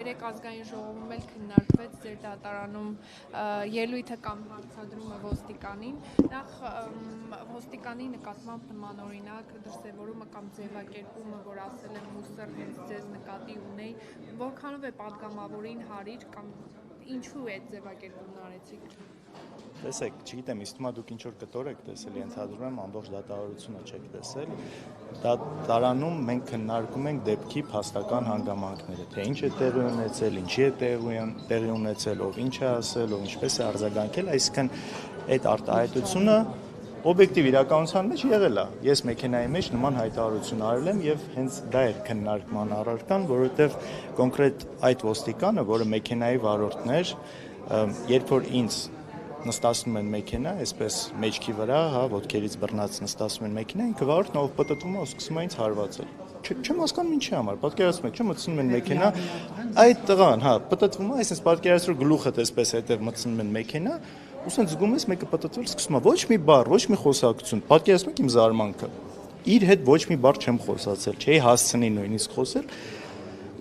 Երեք ազգային ժողովում էլ քննարկվեց ձեր դատարանում ելույթը կամ հարցադրումը ոստիկանին, նախ ոստիկանի նկատմամբ նմանօրինակ դրսևորումը կամ ձևակերպումը, որ ասել է մուսր հենց ձեզ նկատի ունեի, որքանով է պատգամավորին հարիր կամ ինչու է այդ ձևակերպումն արեցիք։ Տեսեք, չգիտեմ, ինձ թվում է դուք ինչ որ կտոր եք տեսել, ենթադրում եմ ամբողջ դատավարությունը չեք տեսել։ Դատարանում մենք քննարկում ենք դեպքի փաստական հանգամանքները, թե ինչ է տեղի ունեցել, ինչի է տեղի ունեցել, ով ինչ է ասել, ով ինչպես է արձագանքել, այսինքն այդ արտահայտությունը օբյեկտիվ իրականության մեջ եղել է։ Ես մեքենայի մեջ նման հայտարարություն արել եմ եւ հենց դա էր քննարկման առարկան, որովհետեւ կոնկրետ այդ ոստիկանը, որը մեքենայի վարորդն էր, երբ որ ինձ նստացնում են մեքենա, այսպես մեջքի վրա, ոտքերից բռնած նստացնում են մեքենա, ինքը վարորդն ով պտտվում է ու սկսում է ինձ հարվածել։ Չեմ հասկանում ինչի համար, պատկերացնում եք, մտցնում են մեքենա, այդ տղան, պտտվում է, այսպես պատկերացրու գլուխդ այսպես հետև մտցնում են մեքենա, ու սենց զգում ես մեկը պտտվել, սկսում է ոչ մի բառ, ոչ մի խոսակցություն, պատկերացնում եք իմ զարմանքը։ Իր հետ ոչ մի բառ չեմ խոսացել, չէի հասցնի նույնիսկ խոսել։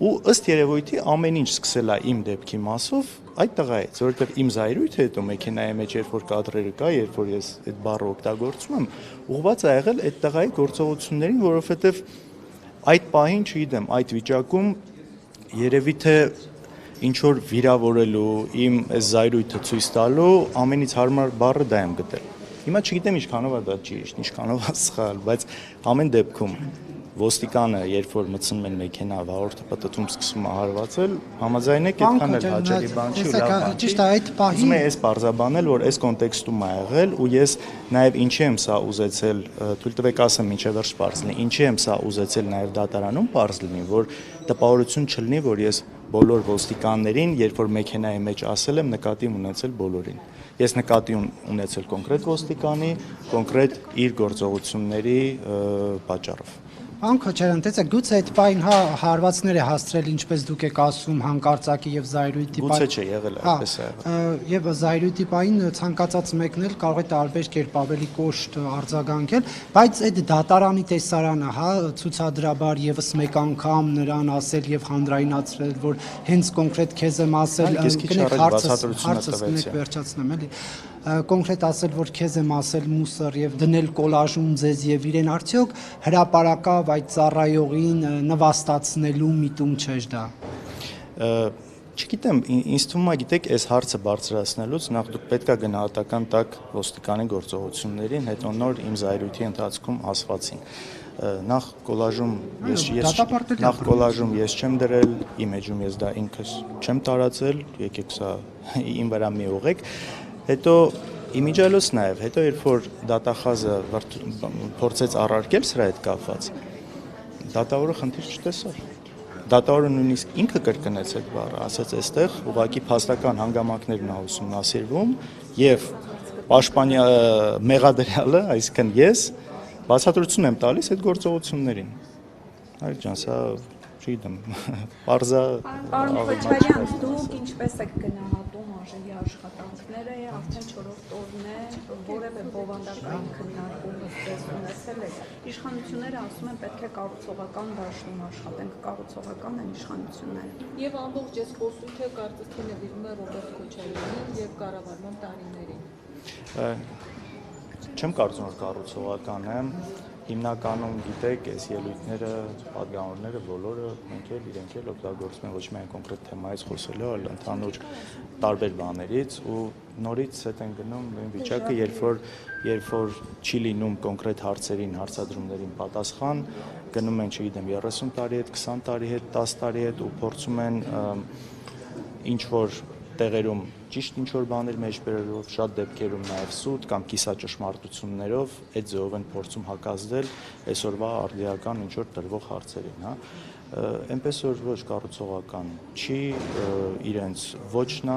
Ու ըստ երևույթի ամեն ինչ սկսել է իմ դեպքի մասով այդ տղայից, որովհետև իմ զայրույթը հետո մեքենայի մեջ երբ որ կադրերը կա, երբ որ ես այդ բառը օգտագործում եմ, ուղղված է եղել այդ տղայի գործողություններին, որովհետև այդ պահին, չգիտեմ, այդ վիճակում երևի թե ինչ որ վիրավորելու, իմ այս զայրույթը ցույց տալու ամենից հարմար բառը դա եմ գտել։ Հիմա չգիտեմ ինչքանով է դա ճիշտ, ինչքանով է սխալ, բայց ամեն դեպքում ոստիկանը, երբ որ մտցնում են մեքենա, վարորդը պտտվում սկսում է հարվածել, համաձայն եք այդքան էլ հաճելի բան չի, լավ բան չի։ Ճիշտ է, այդ պահին ուզում եմ ես բարձաբանել, որ այս կոնտեքստում է եղել ու ես նաև ինչի եմ սա ուզեցել, թույլ տվեք ասեմ, ինչի վերջ պարզ լինի, ինչի եմ սա ուզեցել նաև դատարանում պարզ լինի, որ տպավորություն չլինի, որ ես բոլոր ոստիկաններին, երբ որ մեքենայի մեջ ասել եմ, նկատի ունեցել բոլորին։ Ես նկատի ունեցել կոնկրետ ոստիկանի, կոնկրետ իր գործողությունների պատճառով։ Պարոն Քոչարյան, տեսեք, գուցե այդ պահին հարվածներ է հասցրել, ինչպես դուք եք ասում, հանկարծակի եւ զայրույթի պահին։ Գուցե չէ եղել է, այդպես է եղել։ Եվ զայրույթի պահին ցանկացած մեկն էլ կարող է տարբեր կերպ ավելի կոշտ արձագանքել, բայց այդ դատարանի տեսարանը, ցուցադրաբար եւս մեկ անգամ նրան ասել եւ հանրայնացրել, որ հենց կոնկրետ քեզ եմ ասել, հարցը վերջացնեմ, էլի։ Կոնկրետ ասել, որ քեզ եմ ասել մուսր եւ դնել կոլաժում ձեզ եւ իրեն, արդյոք հրապարակավ այդ ծառայողին նվաստացնելու միտում չէր դա։ Չգիտեմ, ինձ թվում է, գիտեք, այս հարցը բարձրացնելուց նախ դուք պետք է գնահատական տակ ոստիկանի գործողություններին, հետո նոր իմ զայրույթի ընթացքում ասվածին։ Նախ կոլաժում ես չեմ դրել, իմեջում ես դա ինքս չեմ տարածել, եկեք սա իմ վրա մի ուղեք։ Հետո իմիջիալոց նաև, հետո երբ որ դատախազը փորձեց առարկել սրա հետ կապված, դատավորը խնդիր չտեսավ։ Դատավորը նույնիսկ ինքը կրկնեց այդ բառը, ասաց այստեղ ուղղակի փաստական հանգամանքներն ա ուսումնասիրվում եւ պաշտպանի մեղադրյալը, այսինքն ես բացատրություն եմ տալիս այդ գործողություններին։ Այլ ջան, սա չգիտեմ, պարզա։ Պարոն Քոչարյան, դուք ինչպես եք գնահատում արժեի աշխատանքները, արդեն 4-րդ օրն է, որևէ բովանդակային քննարկում ըստ ունեցել եք։ Իշխանությունները ասում են պետք է կառուցողական դաշտում աշխատենք, կառուցողական են իշխանությունները։ Եվ ամբողջ այս խոսույթը կարծես թե նվիրվում է Ռոբերտ Քոչարյանին եւ կառավարման տարիներին։ Չեմ կարծում, որ կառուցողական եմ։ Հիմնականում գիտեք, այս ելույթները, պատգամավորները բոլորը իրենք էլ օգտագործում են ոչ միայն կոնկրետ թեմայից խոսելու, այլ ընդհանուր տարբեր բաներից ու նորից հետ են գնում նույն վիճակը, երբ որ չի լինում կոնկրետ հարցերին, հարցադրումներին պատասխան, գնում են, չգիտեմ, 30 տարի հետ, 20 տարի հետ, 10 տարի հետ ու փորձում են ինչ որ տեղերում ճիշտ ինչ-որ բաներ մեջբերելով, շատ դեպքերում նաև սուտ կամ կիսաճշմարտություններով այդ ձևով են փորձում հակազդել այսօրվա արդիական ինչ-որ տրվող հարցերին, Էնպես որ ոչ կառուցողական չի իրենց ոչնա,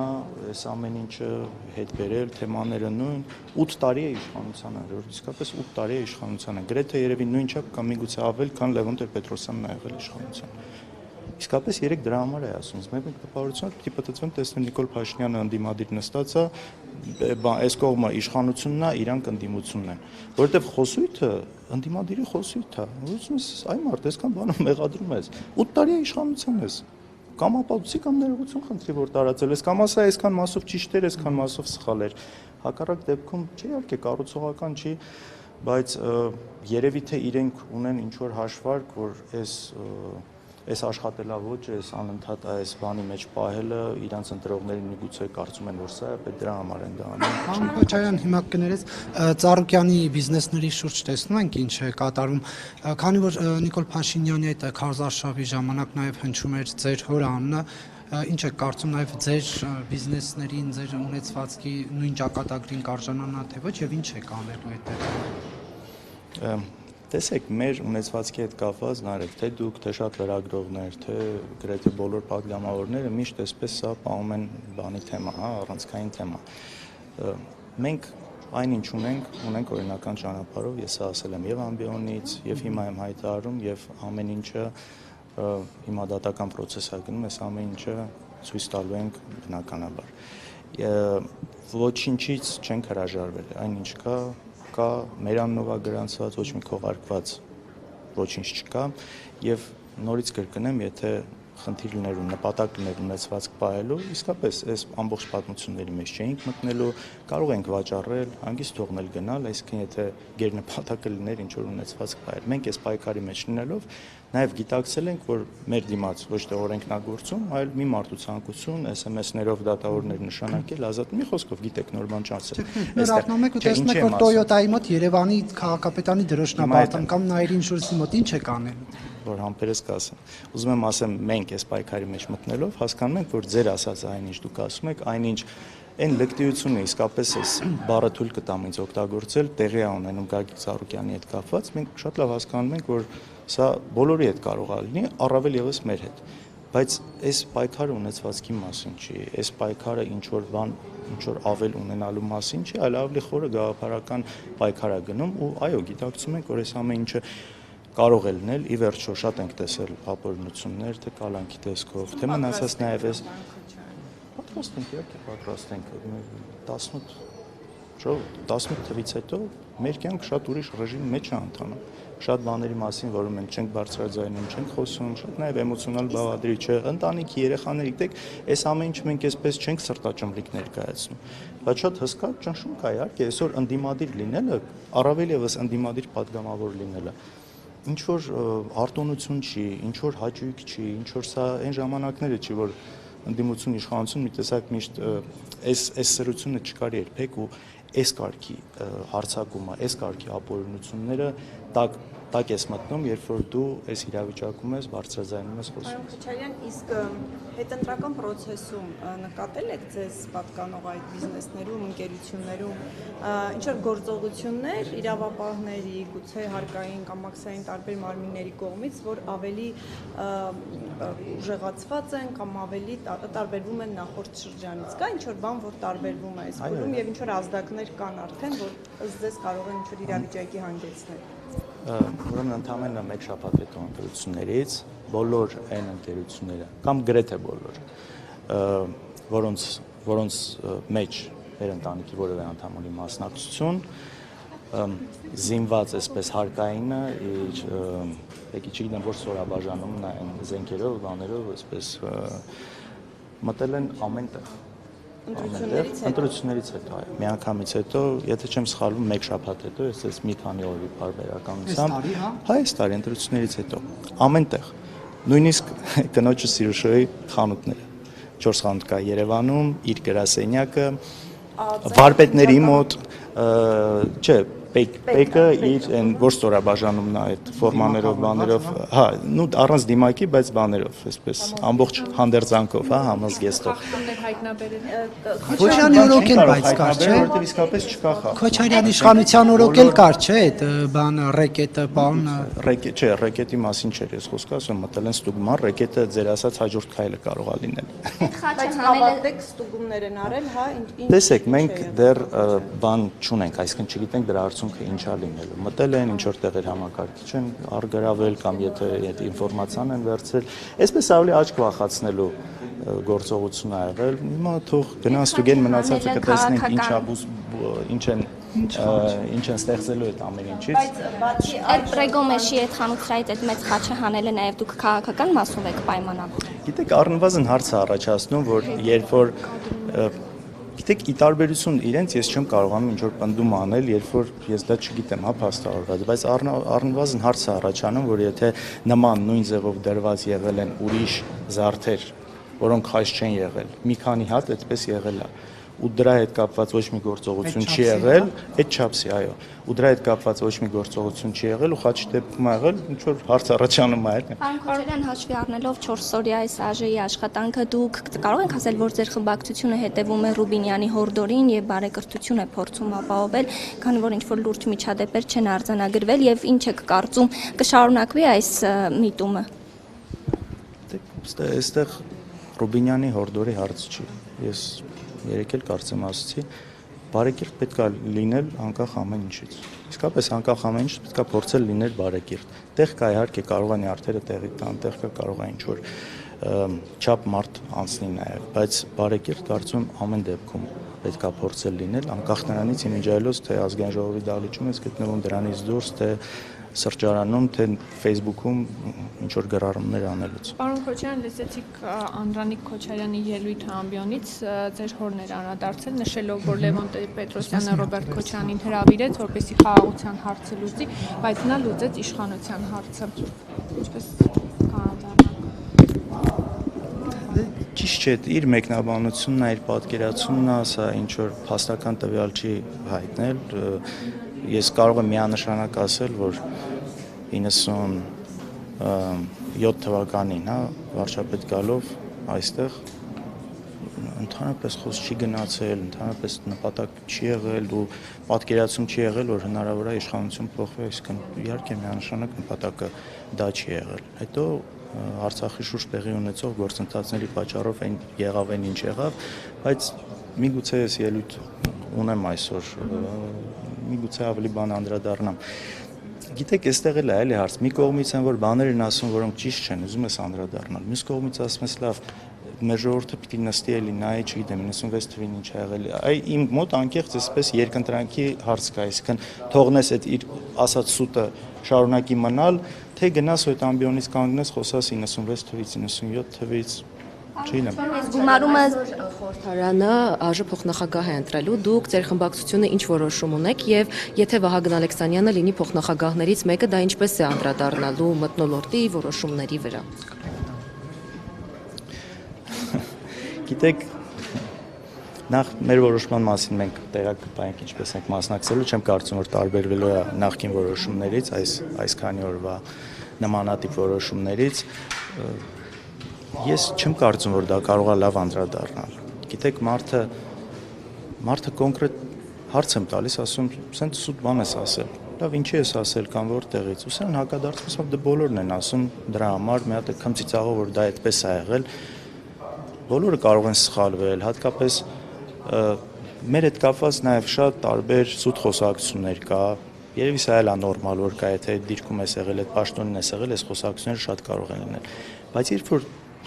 այս ամեն ինչը հետ բերել, թեմաները նույն, 8 տարի է իշխանության են, որ իսկապես 8 տարի է իշխանության են, գրեթե երևի նույն չափ կամ միգուցե ավել, քան Լևոն Տեր-Պետրոսյանն ա եղել իշխանության։ Իսկապես երեք դրա համար է ասում, մեկ տպավորությունը պիտի պատտվեմ տեսնեմ Նիկոլ Փաշինյանը ընդդիմադիր նստած է, այս կողմը իշխանությունն է, իրանք ընդդիմությունն են, որովհետև խոսույթը ընդդիմադիրի խոսույթ է, ուսումս այ մարդ, այսքան բանը մեղադրում ես, 8 տարի է իշխանության ես, կամ ապացուցի կամ ներողություն խնդրի, որ տարածել ես, կամ ասա այսքան մասով ճիշտ էր, այսքան մասով սխալ էր։ Հակառակ դեպքում չի իհարկե կառուցողական չի, բայց երևի թե իրենք ունեն ինչ որ հաշվարկ, որ այս աշխատելավոճը, այս անընդհատ այս բանի մեջ պահելը իրանց ընտրողներին միգուցե կարծում են, որ սա է, բայց դրա համար են դա անում։ Պարոն Քոչարյան, հիմա կներես Ծառուկյանի բիզնեսների շուրջ տեսնում ենք ինչ է կատարում, քանի որ Նիկոլ Փաշինյանի այդ քարոզարշավի ժամանակ նաև հնչում էր ձեր հոր անունը, ինչ է կարծում նաև ձեր բիզնեսներին, ձեր ունեցվածքի նույն ճակատագրին կարժանանա թե ոչ եւ ինչ է կանելու այդտեղ։ Տեսեք, մեր ունեցվածքի հետ կապված նայեք, թե դուք, թե շատ լրագրողներ, թե գրեթե բոլոր պատգամավորները միշտ այսպես սա պահում են բանի թեմա, հա, առանցքային թեմա։ Մենք այնինչ ունենք օրինական ճանապարհով, ես ասել եմ եւ ամբիոնից, եւ հիմա եմ հայտարարում, եւ ամեն ինչը հիմա դատական process է գնում, այս ամեն ինչը ցույց տալու ենք բնականաբար։ Ոչինչից չենք հրաժարվել, այնինչ կա մեր անունով գրանցված, ոչ մի քողարկված ոչինչ չկա եւ նորից կրկնեմ, եթե խնդիր լիներ ու նպատակ լիներ ունեցվածք պահելու, իսկապես այս ամբողջ պատմությունների մեջ չէինք մտնելու, կարող ենք վաճառել, հանգիստ թողնել գնալ, այսինքն եթե գերնպատակը լիներ ինչ որ ունեցվածք պահել։ Մենք այս պայքարի մեջ լինելով նաև գիտակցել ենք, որ մեր դիմաց ոչ թե օրենքնագործում, այլ մի մարդու ցանկություն SMS-ներով դատավորներ նշանակել, ազատ մի խոսքով գիտեք նոր բան չասել։ Այստեղ առնում եք ու տեսնում եք, որ Toyota-ի մոտ Երևանի քաղաքապետարանի դրոշնաբարդան կամ Նայիրին շուրսի մոտ ինչ է կանելու։ Որ համբերես կասեմ։ Ուզում եմ ասեմ, մենք այս պայքարի մեջ մտնելով հասկանում ենք, որ ձեր ասած այնինչ դուք ասում եք, այնինչ այն լկտիությունը իսկապես էս բառը թույլ կտամ ինձ օգտագործել, տեղի է ունենում Գագիկ Ծառուկյանի հետ կապված, մենք շատ լավ հասկանում ենք, որ սա բոլորի հետ կարող է լինի, առավել եւս մեր հետ։ Բայց այս պայքարը ունեցվածքի մասին չի, այս պայքարը ինչ որ բան, ինչ որ ավել ունենալու մասին չի, այլ ավելի խորը գաղափարական պայքար է գնում ու այո, գիտակցում ենք, որ այս ամեն ինչը կարող է լինել, ի վերջո շատ ենք տեսել ապօրինություններ, թե կալանքի տեսքով, թե մնացած նաև էս պատրաստ ենք, իհարկե պատրաստ ենք 18 թվից հետո մեր կյանք շատ ուրիշ ռեժիմի մեջ է ընթանում, շատ բաների մասին, որում մենք չենք բարձրաձայնում, չենք խոսում, շատ նաև էմոցիոնալ բաղադրիչ է, ընտանիքի, երեխաների, գիտեք, այս ամեն ինչը մենք այսպես չենք սրտաճմլիկ ներկայացնում, բայց շատ հսկա ճնշում կա, իհարկե, այսօր ընդդիմադիր լինելը, առավել եւս ընդդիմադիր պատգամավոր լինելը ինչ որ արտոնություն չի, ինչ որ հաճույք չի, ինչ որ սա այն ժամանակները չի, որ ընդդիմություն իշխանություն մի տեսակ միշտ այս սրությունը չկար երբեք ու այս կարգի հարցակումը, այս կարգի ապօրինությունները տակ ես մտնում, երբ որ դու այս իրավիճակում ես, բարձրաձայնում ես խոսում։ Պարոն Քոչարյան, իսկ հետընտրական process-ում նկատել եք ձեզ պատկանող այդ բիզնեսներում, ընկերություններում ինչ որ գործողություններ իրավապահների, գուցե հարկային կամ մաքսային տարբեր մարմինների կողմից, որ ավելի ուժեղացված են կամ ավելի տարբերվում են նախորդ շրջանից։ Կա ինչ որ բան, որ տարբերվում է այս փուլում եւ ինչ որ ազդակներ կան արդեն, որ ըստ ձեզ կարող են ինչ որ իրավիճակի հանգեցնել։ Ուրեմն ընդամենը մեկ շաբաթ հետո ընտրություններից բոլոր այն ընկերությունները կամ գրեթե բոլոր որոնց մեջ մեր ընտանիքի որևէ անդամ ունի մասնակցություն զինված այսպես հարկայինը եկի չգիտեմ որ սորաբաժանումն է այն զենքերով, բաներով այսպես մտել են ամենտեղ ընտրություններից հետո, այո, միանգամից հետո, եթե չեմ սխալվում, մեկ շաբաթ հետո, ես մի քանի օրի բարբերականությամբ, այս տարի ընտրություններից հետո, ամենտեղ, նույնիսկ կնոջը Սիրուշոյի խանութները, 4 խանութ կա Երևանում, իր գրասենյակը, վարպետների մոտ, չէ, Պեկը իր այն որ ստորաբաժանումն է այդ ֆորմաներով, բաներով, հա, նու առանց դիմակի, բայց բաներով, այսպես ամբողջ հանդերձանքով, հա, համազգեստով։ Քոչարյանի օրոք էլ բայց կար, չէ՞։ Որտեղ իսկապես չկա խախտում։ Քոչարյանի իշխանության օրոք էլ կար, չէ՞, այդ բանը ռեկետը, բանը։ Չէ, ռեկետի մասին չէր, ես խոսքը ասում, մտել են ստուգման, ռեկետը ձեր ասած հաջորդ քայլը կարող է լինել։ Բայց հավատեք ստուգումներ են արել, հա, ինչ։ Տեսեք, մենք դեռ բան չունենք, այսինքն չգիտենք դրա արդյունքը ինչ է լինելու։ Մտել են, ինչ որ տեղեր համակարգիչ են արգրավել կամ եթե ինֆորմացիան են վերցրել, այսպես ավելի աչք վախացնելու գործողություն ա եղել։ Հիմա թող գնան ստուգեն մնացածը կտեսնենք ինչ են ինչ են ստեղծելու այդ ամեն ինչից։ Այդ Պրեգոմեշի այդ խանութրայից այդ մեծ խաչը հանելը նաև դուք քաղաքական մասով եք պայմանավորել։ Գիտեք, առնվազն հարց է առաջացնում, որ երբ որ գիտեք, ի տարբերություն իրենց ես չեմ կարողանում ինչ-որ պնդում անել, երբ որ ես դա չգիտեմ, հա, փաստավորված, բայց առնվազն հարց է առաջանում, որ եթե նման նույն ձևով դրված եղել են ուրիշ զարդեր, որոնք խաչ չեն եղել, մի քանի հատ այդպես եղել է, ու դրա հետ կապված ոչ մի գործողություն չի եղել, այդ չափսի, այո, ու դրա հետ կապված ոչ մի գործողություն չի եղել ու խաչի դեպքում ա եղել, ինչ որ հարց առաջանում է, այլ։ Պարոն Քոչարյան, հաշվի առնելով 4 օրյա այս ԱԺ-ի աշխատանքը, դուք կարող եք ասել, որ ձեր խմբակցությունը հետևում է Ռուբինյանի հորդորին եւ բարեկրթություն է փորձում ապահովել, քանի որ ինչ-որ լուրջ միջադեպեր չեն արձանագրվել եւ ինչ եք կարծում, կշարունակվի այս միտումը։ Այստեղ Ռուբինյանի հորդորի հարց չի։ Ես երեք էլ կարծեմ ասացի, բարեկիրթ պետք է լինել անկախ ամեն ինչից։ Իսկապես անկախ ամեն ինչից պետք է փորձել լինել բարեկիրթ։ Տեղ կա իհարկե կարող են արդերը տեղի տան, տեղ կա կարող է ինչ-որ չափ մարդ անցնի նաև, բայց բարեկիրթ կարծում ամեն դեպքում պետք է փորձել լինել, անկախ նրանից իմիջիայլոց թե ազգային ժողովի դահլիճում ես գտնվում դրանից դուրս, թե սրճարանում, թե Facebook-ում ինչ-որ գրառումներ անելուց։ Պարոն Քոչարյան, լսեցիք Անդրանիկ Քոչարյանի ելույթը ամբիոնից, ձեր հորներ անդրադարձել, նշելով, որ Լևոն Պետրոսյանը Ռոբերտ Քոչարյանին հրավիրեց, որպեսզի խաղաղության հարցը լուծի, բայց նա լուծեց իշխանության հարցը։ Ինչպես կանադառնաք։ Ճիշտ չէ, իր մեկնաբանությունն է, իր պատկերացումն է, սա ինչ-որ փաստական տվյալ չի հայտնել։ Ես կարող եմ միանշանակ ասել, որ 97 թվականին, հա, վարչապետ գալով այստեղ ընդհանրապես խոսք չի գնացել, ընդհանրապես նպատակ չի եղել ու պատկերացում չի եղել, որ հնարավոր է իշխանություն փոխվի, այսինքն իհարկե միանշանակ նպատակը դա չի եղել։ Հետո Արցախի շուրջ տեղի ունեցող գործընթացների պատճառով այն եղավ, ինչ եղավ, բայց միգուցե ես ելույթ ունեմ այսօր, միգուցե ավելի բան անդրադառնամ։ Գիտեք, այստեղ էլ է էլի հարց։ Մի կողմից են որ բաներ են ասում, որոնք ճիշտ չեն, ուզում ես անդրադառնալ։ Մյուս կողմից ասում ես, լավ, մեր ժողովուրդը պիտի նստի էլի նայի, չգիտեմ, 96 թվին ինչ ա եղել։ Այ իմ մոտ անկեղծ էսպես երկընտրանքի հարց կա, այսինքն թողնես այդ իր ասած սուտը շարունակի մնալ, թե գնաս այդ ամբիոնից կանգնես, խոսաս 96 թվից, 97 թվից, չգիտեմ։ Գումարումը խորհրդարանը ԱԺ փոխնախագահ է ընտրելու, դուք ձեր խմբակցությունը ինչ որոշում ունեք եւ եթե Վահագն Ալեքսանյանը լինի փոխնախագահներից մեկը, դա ինչպես է անդրադառնալու մթնոլորտի որոշումների վրա։ Գիտեք, նախ մեր որոշման մասին մենք տեղակ կպայենք ինչպես ենք մասնակցելու, չեմ կարծում որ տարբերվելու է նախկին որոշումներից, այս քանի օրվա նմանատիպ որոշումներից, ես չեմ կարծում որ դա կարող է լավ անդրադառնալ։ Գիտեք, մարդը կոնկրետ հարց եմ տալիս, ասում, սենց սուտ բան ես ասել։ Լավ, ինչի ես ասել կամ որտեղից։ Ու սրան հակադարձում, դե բոլորն են ասում դրա համար, մի հատ անգամ ծիծաղով որ դա այդպես է եղել։ Բոլորը կարող են սխալվել, հատկապես մեր հետ կապված նաև շատ տարբեր սուտ խոսակցություններ կա, երևի սա էլ է նորմալ, որ կա, եթե դիրքում ես եղել, այդ պաշտոնին ես եղել, այս խոսակցությունները շատ կարող են լինել, բայց երբ որ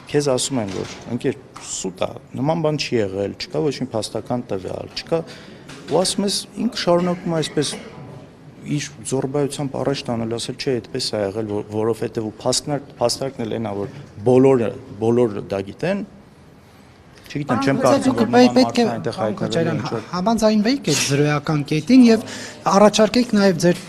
քեզ ասում են, որ ընկեր սուտ է, նման բան չի եղել, չկա ոչ մի փաստական տվյալ, չկա, ու ասում ես ինքը շարունակում է այսպես իր զորբայությամբ առաջ տանել, ասել չէ, այդպես է եղել, որովհետև ու փաստարկն էլ այնա, որ բոլորը դա գիտեն, չգիտեմ, չեմ կարծում, որ նման մարդը այնտեղ հայտնվել է ինչ-որ համաձայնվեիք այդ զրոյական կետին եւ առաջարկեիք նաեւ ձեր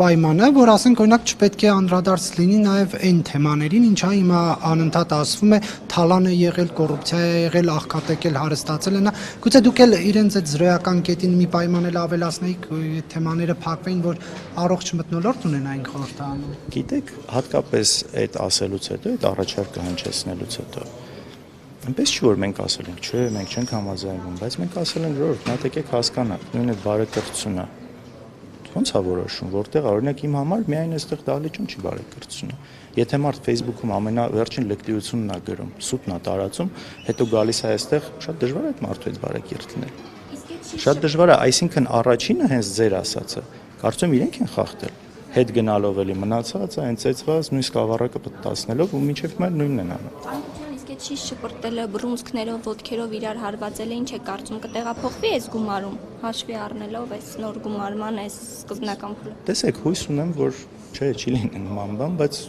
պայմանը, որ ասենք օրինակ չպետք է անդրադարձ լինի նաեւ այն թեմաներին, ինչա հիմա անընդհատ ասվում է թալան է եղել, կոռուպցիա է եղել, աղքատեկել, հարստացել է նա։ Գուցե դուք էլ իրենց այդ զրոյական կետին մի պայման էլ ավելացնեիք, այդ թեմաները փակվեին, որ առողջ մթնոլորտ ունենային խորհրդանում։ Գիտեք, հատկապես այդ ասելուց հետո, այդ առաջարկը հնչեցնելուց հետո այնպես չի որ մենք ասել ենք, չէ, մենք չենք համաձայնվում, բայց մենք ասել ենք ժողովուրդ, նա եկեք հասկանաք, նույն այդ բարեկրթությունը ո՞նց է որոշում, որտեղ օրինակ իմ համար միայն այստեղ դահլիճում չի բարեկրթությունը։ Եթե մարդ Facebook-ում ամենավերջին լեկտիվությունն է գրում, սուտն է տարածում, հետո գալիս է այստեղ, շատ դժվար է այդ մարդու հետ բարեկիրթ լինել։ Շատ դժվար է, այսինքն առաջինը հենց ձեր ասածը, կարծում իրենք են խախտել, հետ գնալով էլի մնացածը, հենց այդված նույն սկավառակը պատասնելով ու մինչև մայր նույնն են անում։ չի շպրտելը բռունցքներով, ոտքերով իրար հարվածելը ինչ է կարծում կտեղափոխվի այս գումարում, հաշվի առնելով այս նոր գումարման այս սկզբնական փուլը։ Տեսեք, հույս ունեմ, որ չի լինի նման բան, բայց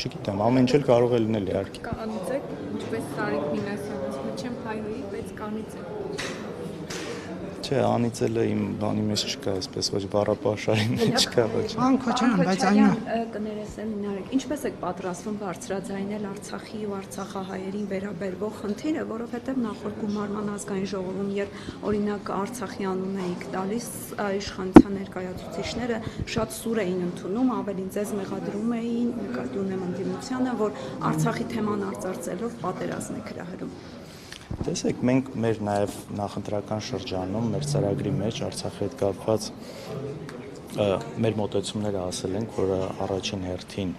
չգիտեմ, ամեն ինչ էլ կարող է լինել իհարկե։ Կանիծեք, ինչպես Սարիկ Մինասյանը, ասում չեմ հայրի, բայց կանիծեք։ Չէ, անիծելը իմ բանի մեջ չկա, այսպես ոչ բառապաշարի մեջ չկա, ոչ։ Պարոն Քոչարյան, բայց այն կներեսեն Նարեկ, ինչպես եք պատրաստվում բարձրաձայնել Արցախի ու արցախահայերին վերաբերող խնդիրը, որովհետև նախորդ գումարման ազգային ժողովում, երբ օրինակ Արցախի անուն էիք տալիս, իշխանության ներկայացուցիչները շատ սուր էին ընդունում, ավելին ձեզ մեղադրում էին, նկատի ունեմ ընդդիմությանը, որ Արցախի թեման արծարծելով պատերազմ եք հրահրում։ Տեսեք, մենք մեր նաև նախընտրական շրջանում, մեր ծրագրի մեջ Արցախի հետ կապված մեր մոտեցումները ասել ենք, որ առաջին հերթին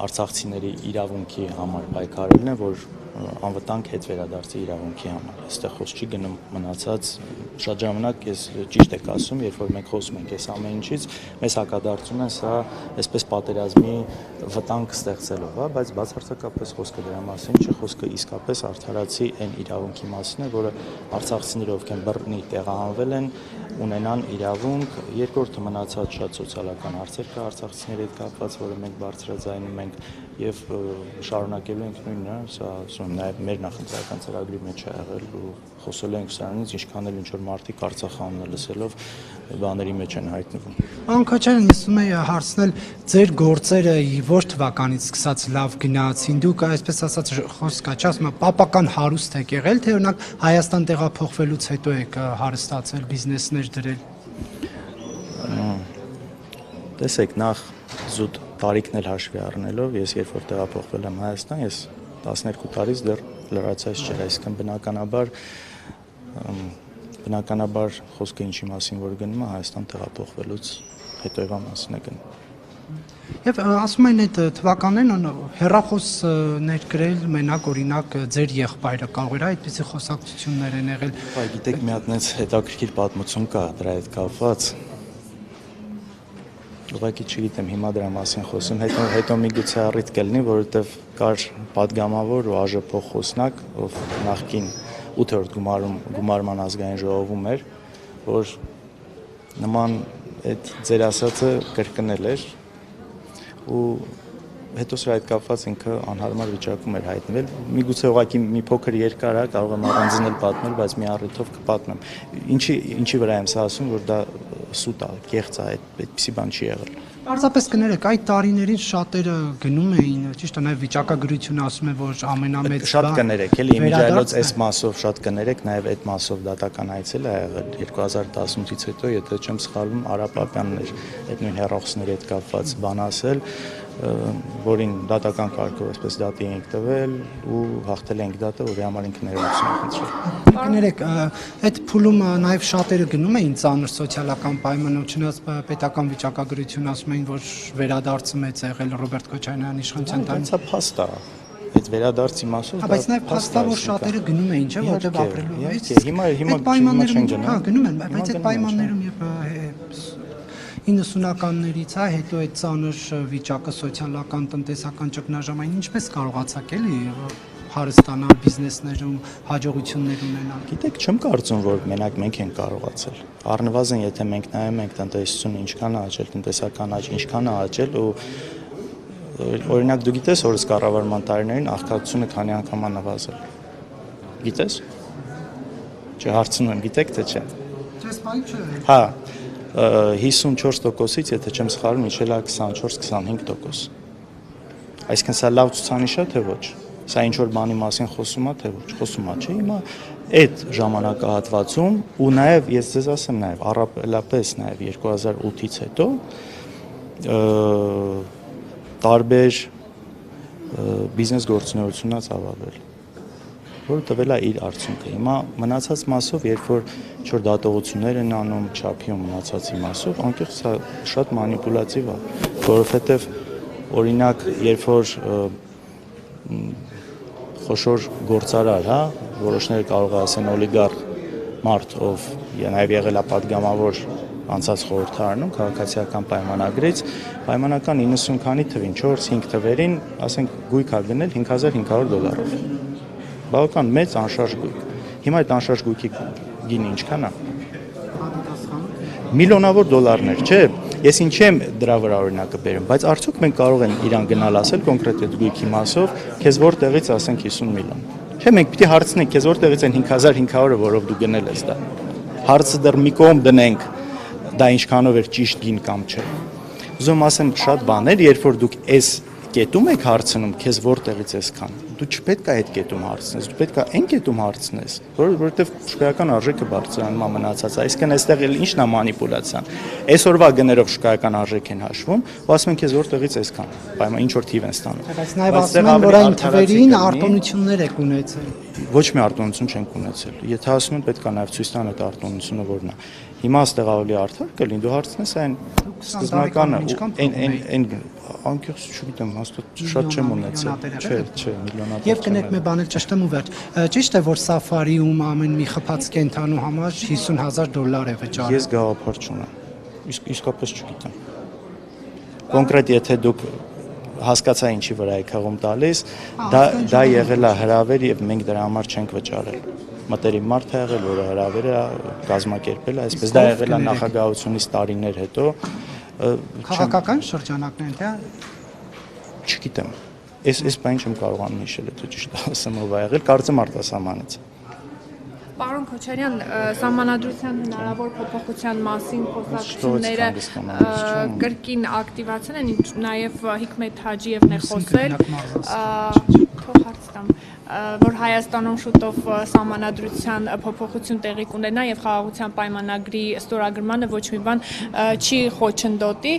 արցախցիների իրավունքի համար պայքարելն է, որ անվտանգ հետ վերադարձի իրավունքի համար։ Այստեղ խոսք չի գնում մնացած շատ ժամանակ ես ճիշտ եք ասում, երբ որ մենք խոսում ենք այս ամեն ինչից, մեզ հակադարձում են սա այսպես պատերազմի վտանգ ստեղծելով, հա, բայց բացարձակապես խոսքը դրա մասին չէ, խոսքը իսկապես արդարացի այն իրավունքի մասին է, որը արցախցիները, ովքեր բռնի տեղահանվել են, ունենան իրավունք, երկրորդը մնացած շատ սոցիալական հարցեր կա արցախցիների հետ կապված, որը մենք բարձրաձայնում ենք եւ շարունակելու ենք նույնը, սա ասում եմ նաեւ մեր նախընտրական ծրագրի մեջ է եղել ու խոսել ենք սրանից, ինչքան էլ ինչ որ մարդիկ Արցախ անունը լսելով բաների մեջ են հայտնվում։ Պարոն Քոչարյան, ես ուզում եի հարցնել, ձեր գործերը որ թվականից սկսած լավ գնացին, դուք այսպես ասած խոսք կա, ասում եմ, պապական հարուստ եք եղել, թե օրինակ Հայաստան տեղափոխվելուց հետո եք հարստացել, բիզնեսներ դրել։ Տեսեք, նախ զուտ տարիքն էլ հաշվի առնելով, ես երբ որ տեղափոխվել եմ Հայաստան, ես 12 տարից դեռ լրացած չէր, այսինքն բնականաբար խոսքը ինչի մասին որ գնում է Հայաստան տեղափոխվելուց հետոյվա մասին է գնում։ Եվ ասում են այդ թվականներն հեռախոս ներկրել մենակ օրինակ ձեր եղբայրը կարող էր այդպիսի խոսակցություններ են եղել։ Այ գիտեք, մի հատ նենց հետաքրքիր պատմություն կա դրա հետ կապված։ Ուղղակի չգիտեմ հիմա դրա մասին խոսում, հետո միգուցե առիթ կլինի, որովհետև կար падգամավոր ու ԱԺՊ խոսնակ, ով նախկին 8-րդ գումարման ազգային ժողովում էր, որ նման այդ ձեր ասածը կրկնել էր ու հետո սրա հետ կապված ինքը անհարմար վիճակում էր հայտնվել։ Միգուցե ուղղակի մի փոքր երկար է, կարող եմ առանձնել պատմել, բայց մի առիթով կպատմեմ։ Ինչի վրա եմ սա ասում, որ դա սուտ է, կեղծ է, այդպիսի բան չի եղել։ Պարզապես կներեք, այդ տարիներին շատերը գնում էին, ճիշտ է, նաև վիճակագրությունը ասում է, որ ամենամեծ շատ կներեք, էլի իմիջիայլոց այս մասով շատ կներեք, նաև այդ մասով դատական այցել է եղել 2018-ից հետո, եթե չեմ սխալվում, Արա Պապյանն էր այդ նույն հեռախոսների հետ կապված բան ասել, որին դատական կարգով այսպես դատի ենք տվել ու հաղթել ենք դատը, որի համար ինքը ներողություն է խնդրել։ Կներեք, այդ փուլում նաև շատերը գնում էին ծանր սոցիալական պայմանությունից, պետական վիճակագրություն ասում էին, որ վերադարձը մեծ է եղել Ռոբերտ Քոչարյանի իշխանության տարին։ Դա փաստ է։ Այդ վերադարձի մասով դա բայց նաև փաստա որ շատերը գնում էին, չէ՞, որտեղ ապրելու։ Հիմա պայմաններում գնում են, բայց այդ պայմաններում եւ 90-ականներից, հա, հետո այդ ծանր վիճակը սոցիալական, տնտեսական ճգնաժամային ինչպես կարողացաք էլի հարստանալ բիզնեսներում, հաջողություններ ունենալ։ Գիտեք, չեմ կարծում, որ մենակ մենք ենք կարողացել։ Առնվազն, եթե մենք նայում ենք տնտեսությունը ինչքան է աճել, տնտեսական աճ ինչքան է աճել ու օրինակ դու գիտես, որ կառավարման տարիներին աղքատությունը քանի անգամ է նվազել։ Գիտես։ Չէ, հարցնում եմ, գիտեք թե չէ։ Չես բան չէ։ Հա, 54%-ից, եթե չեմ սխալվում, իջել է 24-25%։ Այսինքն սա լավ ցուցանիշ է, թե ոչ։ Սա ինչ որ բանի մասին խոսում է, թե ոչ, խոսում է, չէ՞։ Հիմա այդ ժամանակահատվածում ու նաև ես ձեզ ասեմ նաև առավելապես նաև 2008-ից հետո տարբեր բիզնես գործունեությունն է ծավալվել, որը տվել է իր արդյունքը։ Հիմա մնացած մասով, երբ որ ինչ-որ դատողություններ են անում չափի ու մնացածի մասով, անկեղծ սա շատ մանիպուլատիվ է, որովհետև օրինակ, երբ որ խոշոր գործարար, հա, որոշները կարող է ասեն օլիգարխ մարդ, ով նաև եղել է падգամավոր անցած խորհրդարանում քաղաքացիական պայմանագրից պայմանական 90 քանի թվին 4-5 թվերին, ասենք գույք ա գնել $5,500 բավական մեծ անշարժ գույք հիմա այդ անշարժ գույքի գինը ինչքան է միլիոնավոր դոլարներ չէ ես ինչի եմ դրա վրա օրինակը բերեմ բայց արդյոք մենք կարող ենք իրան գնալ ասել կոնկրետ այդ գույքի մասով քեզ որտեղից ասենք 50 միլիոն չէ մենք պիտի հարցնենք քեզ որտեղից են 5,500-ը որով դու գնել ես դա հարցը դեռ մի կողմ դնենք դա ինչքանով էր ճիշտ գին կամ չէ ուզում ասեմ շատ բաներ երբ որ դուք այս կետում եք հարցնում քեզ որտեղից էսքան դու չպետք է այդ կետում հարցնես դու պետք է այն կետում հարցնես որովհետև շուկայական արժեքը բարձրանում է մնացած այսինքն այստեղ էլ ինչն է մանիպուլյացիան այսօրվա գներով շուկայական արժեք են հաշվում ու ասում են քեզ որտեղից էսքան պայման ինչ որ թիվ են ստանում բայց նաև ասում են որ այն թվերին արտոնություններ եք ունեցել ոչ մի արտոնություն չենք ունեցել եթե ասում են պետք է նաև ցույց տան այդ արտոնությունը որն է հիմա այստեղ ավելի արդար կլինի դու հարցնես այն սկզբնականը այն անկեղծ չգիտեմ հաստատ շատ չեմ ունեցել չէ միլիոնատեր եւ կնեք մի բան էլ ճշտեմ ու վերջ ճիշտ է որ սաֆարիում ամեն մի խփած կենթանու համար $50,000 է վճարում ես գաղափար չունեմ իսկապես չգիտեմ կոնկրետ եթե դուք հասկացա ինչի վրա եք հղում տալիս դա եղել է հրավեր եւ մենք դրա համար չենք վճարել մտերիմ մարդ է եղել որը հրավերը կազմակերպել է այսպես դա եղել է նախագահությունից տարիներ հետո քաղաքական շրջանակներ դա չգիտեմ այս բան չեմ կարողանում հիշել եթե ճիշտ ասեմ ով ա եղել կարծեմ արտասահմանից Պարոն Քոչարյան, սահմանադրության հնարավոր փոփոխության մասին խոսակցությունները կրկին ակտիվացել են, նաև Հիկմետ Հաջիևն է խոսել, թող հարց տամ, որ Հայաստանում շուտով սահմանադրության փոփոխություն տեղի կունենա եւ խաղաղության պայմանագրի ստորագրմանը ոչ մի բան չի խոչընդոտի։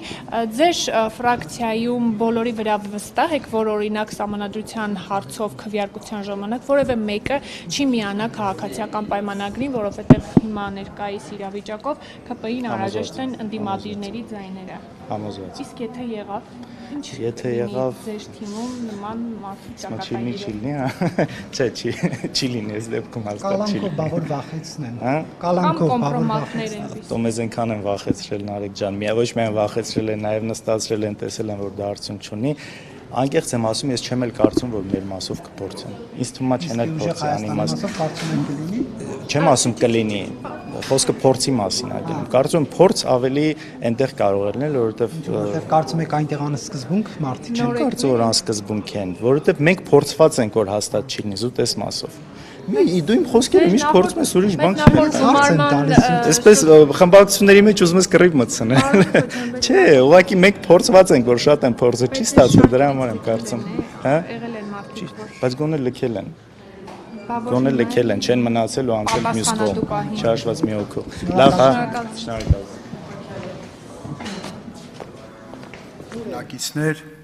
Ձեր ֆրակցիայում բոլորի վրա վստահ եք, որ օրինակ սահմանադրության հարցով քվեարկության ժամանակ որևէ մեկը չի միանա քաղաքացիական պայմանագրին, որովհետեւ հիմա ներկայիս իրավիճակով ԿՊ-ին անհրաժեշտ են ընդդիմադիրների ձայները։ Համոզված։ Իսկ եթե եղավ, ինչ եթե եղավ ձեր թիմում նման մարդու ճակատագիր չէ, չի լինի այս դեպքում հաստատ չի։ Կալանքով բավոր վախեցնեն։ Հա? Կալանքով բավոր կոմպրոմատներ են։ Տոմեզ այնքան են վախեցրել Նարեկ ջան, ոչ միայն վախեցրել են, նաև նստացրել են, տեսել են, որ դա արդյունք չունի։ Անկեղծ եմ ասում, ես չեմ էլ կարծում, որ մեր մասով կփորձեն։ Ինձ թվում է չեն էլ փորձի անիմաստ։ Չեմ ասում կլինի, խոսքը փորձի մասին է գնում։ Կարծում եմ փորձ ավելի այնտեղ կարող է լինել, որովհետև կարծում եք այնտեղ անսկզբունք մարդիկ չեն կարծում որ անսկզբունք են, որովհետև մենք փորձված ենք որ հաստատ չի լինի զուտ այս մասով։ Դու իմ խոսքերը միշտ փորձում ես ուրիշ բան չես Այսպես խմբակցությունների մեջ ուզում ես կռիվ մտցնել։ Չէ, ուղղակի մենք փորձված ենք որ շատ են փորձը չի ստացվում դրա համար եմ կարծում, հա։ եղել են մարդիկ, Բայց գոնե լքել են։ Գոնե լքել են, չեն մնացել ու անցել մյուս կողմ, չհաշված մի հոգու։ Լավ, հա։ Շնորհակալ։ Նակիցներ